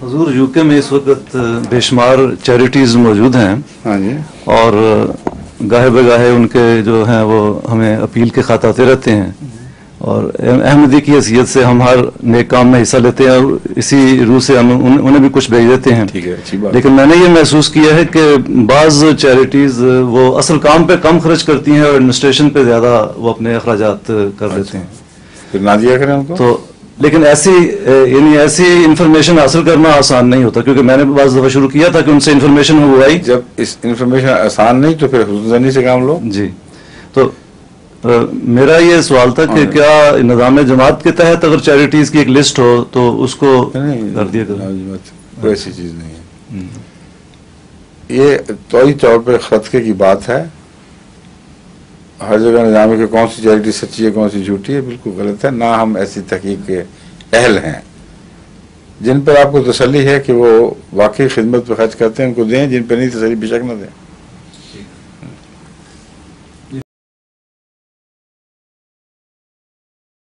حضور یو کے میں اس وقت بے شمار چیریٹیز موجود ہیں. ہاں جی. اور گاہے بگاہے ان کے جو ہیں وہ ہمیں اپیل کے خط آتے رہتے ہیں، اور احمدی کی حیثیت سے ہم ہر نیک کام میں حصہ لیتے ہیں، اور اسی روح سے ہم انہیں بھی کچھ بھیج دیتے ہیں. ٹھیک ہے، اچھی بات. لیکن میں نے یہ محسوس کیا ہے کہ بعض چیریٹیز وہ اصل کام پہ کم خرچ کرتی ہیں اور ایڈمنسٹریشن پہ زیادہ وہ اپنے اخراجات کر دیتے ہیں. پھر نہ دیا کریں ان کو. تو لیکن ایسی انفارمیشن حاصل کرنا آسان نہیں ہوتا، کیونکہ میں نے بعض دفعہ شروع کیا تھا کہ ان سے انفارمیشن منگوائی. جب اس انفارمیشن آسان نہیں تو پھر حسن ظنی سے کام لو. جی. تو میرا یہ سوال تھا کہ کیا نظام جماعت کے تحت اگر چیریٹیز کی ایک لسٹ ہو تو اس کو کر دیا کریں؟ کوئی ایسی چیز نہیں ہے. یہ طوری طور پہ خطکے کی بات ہے. ہر جگہ نظام کہ کون سی چیریٹی سچی ہے کون سی جھوٹی ہے بالکل غلط ہے. نہ ہم ایسی تحقیق کے اہل ہیں. جن پر آپ کو تسلی ہے کہ وہ واقعی خدمت پہ خرچ کرتے ہیں ان کو دیں، جن پہ نہیں تسلی بے شک نہ دیں.